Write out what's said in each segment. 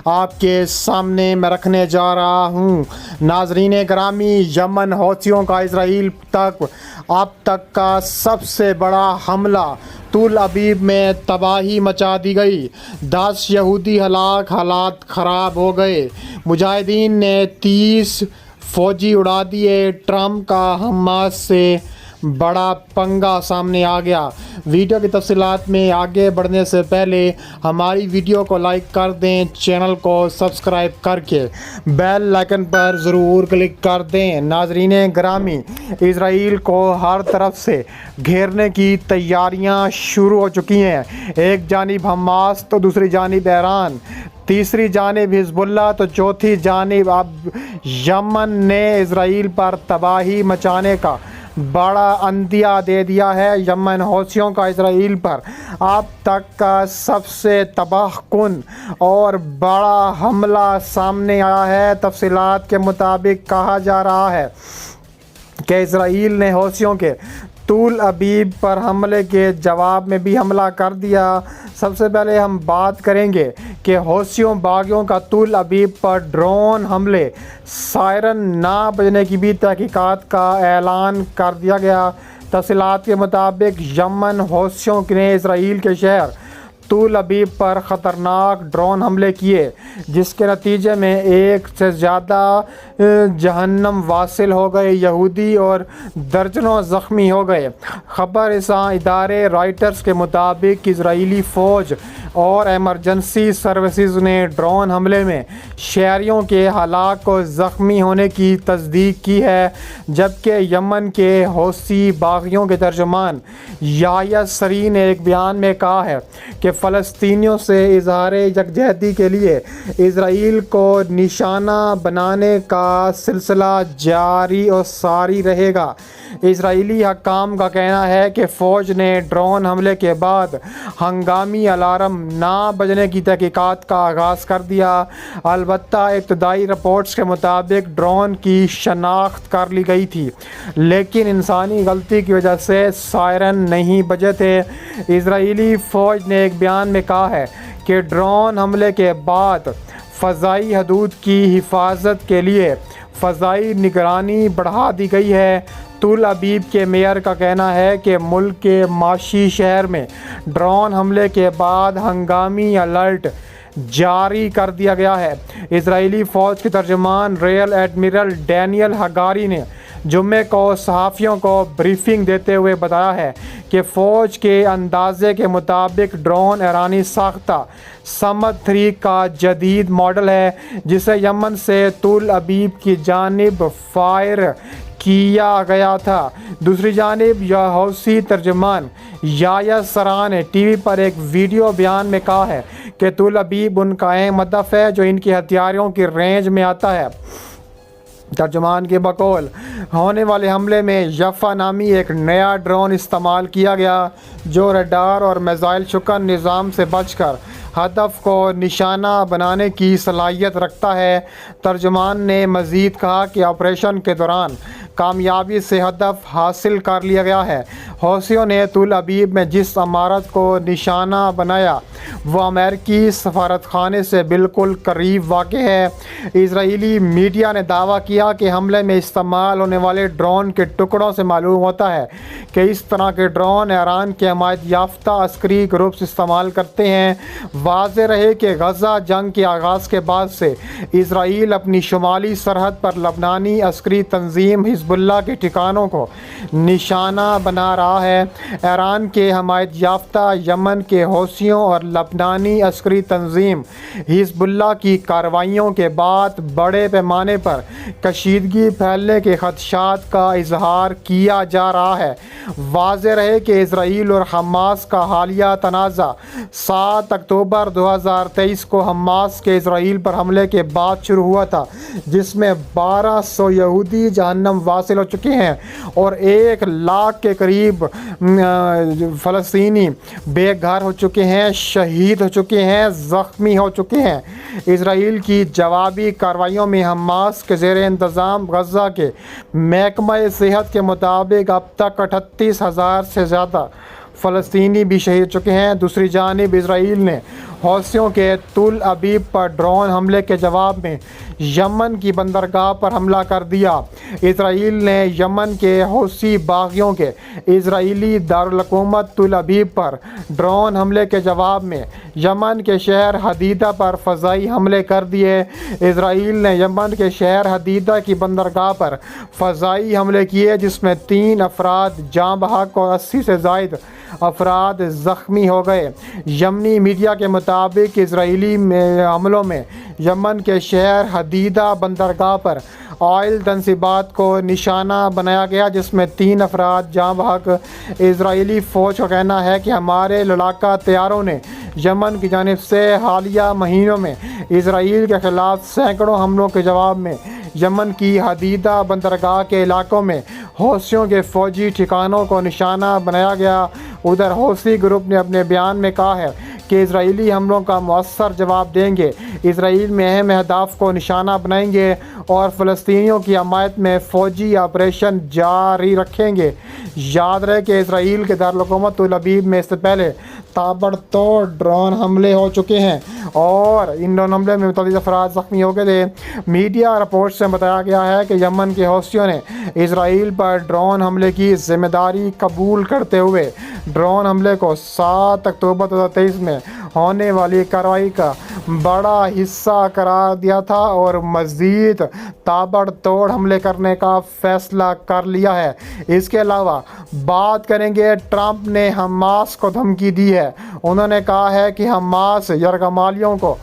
آپ کے سامنے میں رکھنے جا رہا ہوں۔ ناظرین گرامی، یمن حوثیوں کا اسرائیل تک اب تک کا سب سے بڑا حملہ، تل ابیب میں تباہی مچا دی گئی، 10 یہودی ہلاک، حالات خراب ہو گئے، مجاہدین نے 30 فوجی اڑا دیے، ٹرمپ کا حماس سے بڑا پنگا سامنے آ گیا۔ ویڈیو کی تفصیلات میں آگے بڑھنے سے پہلے ہماری ویڈیو کو لائک کر دیں، چینل کو سبسکرائب کر کے بیل آئیکن پر ضرور کلک کر دیں۔ ناظرین گرامی، اسرائیل کو ہر طرف سے گھیرنے کی تیاریاں شروع ہو چکی ہیں۔ ایک جانب حماس تو دوسری جانب ایران، تیسری جانب حزب اللہ تو چوتھی جانب اب یمن نے اسرائیل پر تباہی مچانے کا بڑا عندیہ دے دیا ہے۔ یمن حوثیوں کا اسرائیل پر اب تک کا سب سے تباہ کن اور بڑا حملہ سامنے آیا ہے۔ تفصیلات کے مطابق کہا جا رہا ہے کہ اسرائیل نے حوثیوں کے تل ابیب پر حملے کے جواب میں بھی حملہ کر دیا۔ سب سے پہلے ہم بات کریں گے کہ حوثیوں باغیوں کا تل ابیب پر ڈرون حملے، سائرن نہ بجنے کی بھی تحقیقات کا اعلان کر دیا گیا۔ تفصیلات کے مطابق یمن حوثیوں نے اسرائیل کے شہر تل ابیب پر خطرناک ڈرون حملے کیے، جس کے نتیجے میں ایک سے زیادہ جہنم واصل ہو گئے یہودی اور درجنوں زخمی ہو گئے۔ خبر رساں ادارے رائٹرز کے مطابق اسرائیلی فوج اور ایمرجنسی سروسز نے ڈرون حملے میں شہریوں کے ہلاک و زخمی ہونے کی تصدیق کی ہے، جبکہ یمن کے حوثی باغیوں کے ترجمان یحییٰ سری نے ایک بیان میں کہا ہے کہ فلسطینیوں سے اظہار یکجہتی کے لیے اسرائیل کو نشانہ بنانے کا سلسلہ جاری و ساری رہے گا۔ اسرائیلی حکام کا کہنا ہے کہ فوج نے ڈرون حملے کے بعد ہنگامی الارم نہ بجنے کی تحقیقات کا آغاز کر دیا۔ البتہ ابتدائی رپورٹس کے مطابق ڈرون کی شناخت کر لی گئی تھی، لیکن انسانی غلطی کی وجہ سے سائرن نہیں بجے تھے۔ اسرائیلی فوج نے ایک بیان میں کہا ہے کہ ڈرون حملے کے بعد فضائی حدود کی حفاظت کے لیے فضائی نگرانی بڑھا دی گئی ہے۔ تل ابیب کے میئر کا کہنا ہے کہ ملک کے معاشی شہر میں ڈرون حملے کے بعد ہنگامی الرٹ جاری کر دیا گیا ہے۔ اسرائیلی فوج کے ترجمان ریئر ایڈمرل ڈینیل ہگاری نے جمعے کو صحافیوں کو بریفنگ دیتے ہوئے بتایا ہے کہ فوج کے اندازے کے مطابق ڈرون ایرانی ساختہ سمت 3 کا جدید ماڈل ہے، جسے یمن سے تل ابیب کی جانب فائر کیا گیا تھا۔ دوسری جانب حوثی ترجمان یحییٰ سری نے ٹی وی پر ایک ویڈیو بیان میں کہا ہے کہ تل ابیب ان کا اہم ہدف ہے جو ان کی ہتھیاروں کی رینج میں آتا ہے۔ ترجمان کے بقول ہونے والے حملے میں یفا نامی ایک نیا ڈرون استعمال کیا گیا جو ریڈار اور میزائل شکن نظام سے بچ کر ہدف کو نشانہ بنانے کی صلاحیت رکھتا ہے۔ ترجمان نے مزید کہا کہ آپریشن کے دوران کامیابی سے ہدف حاصل کر لیا گیا ہے۔ حوثیوں نے تل ابیب میں جس عمارت کو نشانہ بنایا وہ امریکی سفارت خانے سے بالکل قریب واقع ہے۔ اسرائیلی میڈیا نے دعویٰ کیا کہ حملے میں استعمال ہونے والے ڈرون کے ٹکڑوں سے معلوم ہوتا ہے کہ اس طرح کے ڈرون ایران کے حمایت یافتہ عسکری گروپس استعمال کرتے ہیں۔ واضح رہے کہ غزہ جنگ کے آغاز کے بعد سے اسرائیل اپنی شمالی سرحد پر لبنانی عسکری تنظیم حزب اللہ کے ٹھکانوں کو نشانہ بنا رہا ہے۔ ایران کے حمایت یافتہ یمن کے حوثیوں اور لبنانی عسکری تنظیم حزب اللہ کی کارروائیوں کے بعد بڑے پیمانے پر کشیدگی پھیلنے کے خدشات کا اظہار کیا جا رہا ہے۔ واضح رہے کہ اسرائیل اور حماس کا حالیہ تنازع 7 اکتوبر 2023 کو حماس کے اسرائیل پر حملے کے بعد شروع ہوا تھا، جس میں 1200 یہودی جہنم واصل ہو چکے ہیں اور 1 لاکھ کے قریب فلسطینی بے گھر ہو چکے ہیں، شہید ہو چکے ہیں، زخمی ہو چکے ہیں۔ اسرائیل کی جوابی کارروائیوں میں حماس کے زیر انتظام غزہ کے محکمہ صحت کے مطابق اب تک 38,000 سے زیادہ فلسطینی بھی شہید چکے ہیں۔ دوسری جانب اسرائیل نے حوثیوں کے تل ابیب پر ڈرون حملے کے جواب میں یمن کی بندرگاہ پر حملہ کر دیا۔ اسرائیل نے یمن کے حوثی باغیوں کے اسرائیلی دارالحکومت تل ابیب پر ڈرون حملے کے جواب میں یمن کے شہر حدیدہ پر فضائی حملے کر دیے۔ اسرائیل نے یمن کے شہر حدیدہ کی بندرگاہ پر فضائی حملے کیے، جس میں 3 افراد جاں بحق اور 80 سے زائد افراد زخمی ہو گئے۔ یمنی میڈیا کے مطابق اسرائیلی حملوں میں یمن کے شہر حدیدہ بندرگاہ پر آئل تنصیبات کو نشانہ بنایا گیا، جس میں 3 افراد جاں بحق۔ اسرائیلی فوج کا کہنا ہے کہ ہمارے لڑاکا طیاروں نے یمن کی جانب سے حالیہ مہینوں میں اسرائیل کے خلاف سینکڑوں حملوں کے جواب میں یمن کی حدیدہ بندرگاہ کے علاقوں میں حوثیوں کے فوجی ٹھکانوں کو نشانہ بنایا گیا۔ ادھر حوثی گروپ نے اپنے بیان میں کہا ہے کہ اسرائیلی حملوں کا مؤثر جواب دیں گے، اسرائیل میں اہم اہداف کو نشانہ بنائیں گے اور فلسطینیوں کی حمایت میں فوجی آپریشن جاری رکھیں گے۔ یاد رہے کہ اسرائیل کے دارالحکومت تل ابیب میں اس سے پہلے تابڑ توڑ ڈرون حملے ہو چکے ہیں اور ان ڈرون حملے میں متعدد افراد زخمی ہو گئے تھے۔ میڈیا رپورٹ سے بتایا گیا ہے کہ یمن کے حوثیوں نے اسرائیل پر ڈرون حملے کی ذمہ داری قبول کرتے ہوئے ڈرون حملے کو 7 اکتوبر 2023 میں ہونے والی کارروائی کا بڑا حصہ قرار دیا تھا اور مزید تابڑ توڑ حملے کرنے کا فیصلہ کر لیا ہے۔ اس کے علاوہ بات کریں گے، ٹرمپ نے حماس کو دھمکی دی ہے۔ انہوں نے کہا ہے کہ حماس یرغمالیوں کو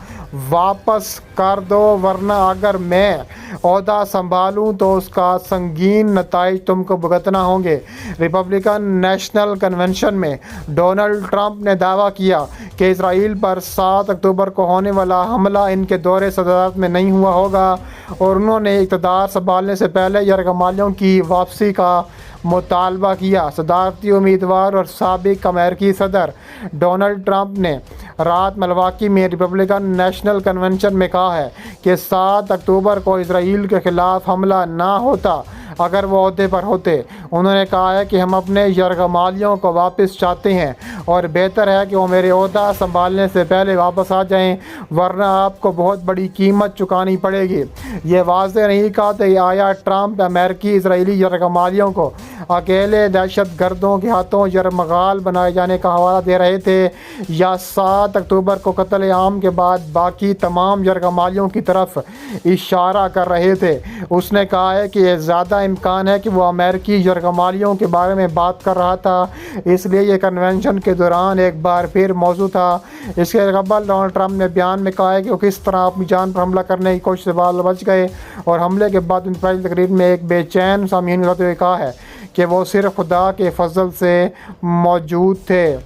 واپس کر دو، ورنہ اگر میں عہدہ سنبھالوں تو اس کا سنگین نتائج تم کو بھگتنا ہوں گے۔ ریپبلکن نیشنل کنونشن میں ڈونلڈ ٹرمپ نے دعویٰ کیا کہ اسرائیل پر 7 اکتوبر کو ہونے والا حملہ ان کے دور صدارت میں نہیں ہوا ہوگا اور انہوں نے اقتدار سنبھالنے سے پہلے یرغمالیوں کی واپسی کا مطالبہ کیا۔ صدارتی امیدوار اور سابق امریکی صدر ڈونلڈ ٹرمپ نے رات ملواکی میں ریپبلکن نیشنل کنونشن میں کہا ہے کہ 7 اکتوبر کو اسرائیل کے خلاف حملہ نہ ہوتا اگر وہ عہدے پر ہوتے۔ انہوں نے کہا ہے کہ ہم اپنے یرغمالیوں کو واپس چاہتے ہیں اور بہتر ہے کہ وہ میرے عہدہ سنبھالنے سے پہلے واپس آ جائیں، ورنہ آپ کو بہت بڑی قیمت چکانی پڑے گی۔ یہ واضح نہیں کہا کہ آیا ٹرمپ امریکی اسرائیلی یرغمالیوں کو اکیلے دہشت گردوں کے ہاتھوں یرغمال بنائے جانے کا حوالہ دے رہے تھے یا 7 اکتوبر کو قتل عام کے بعد باقی تمام یرغمالیوں کی طرف اشارہ کر رہے تھے۔ اس نے کہا ہے کہ یہ زیادہ امکان ہے کہ وہ امریکی یرغمالیوں کے بارے میں بات کر رہا تھا، اس لیے یہ کنونشن کے دوران ایک بار پھر موضوع تھا۔ اس کے قبل ڈونلڈ ٹرمپ نے بیان میں کہا ہے کہ وہ کس طرح اپنی جان پر حملہ کرنے کی کوشش سے بچ گئے اور حملے کے بعد ان پہلی تقریر میں ایک بے چین سامعین کو ہوتے ہوئے کہا ہے کہ وہ صرف خدا کے فضل سے موجود تھے۔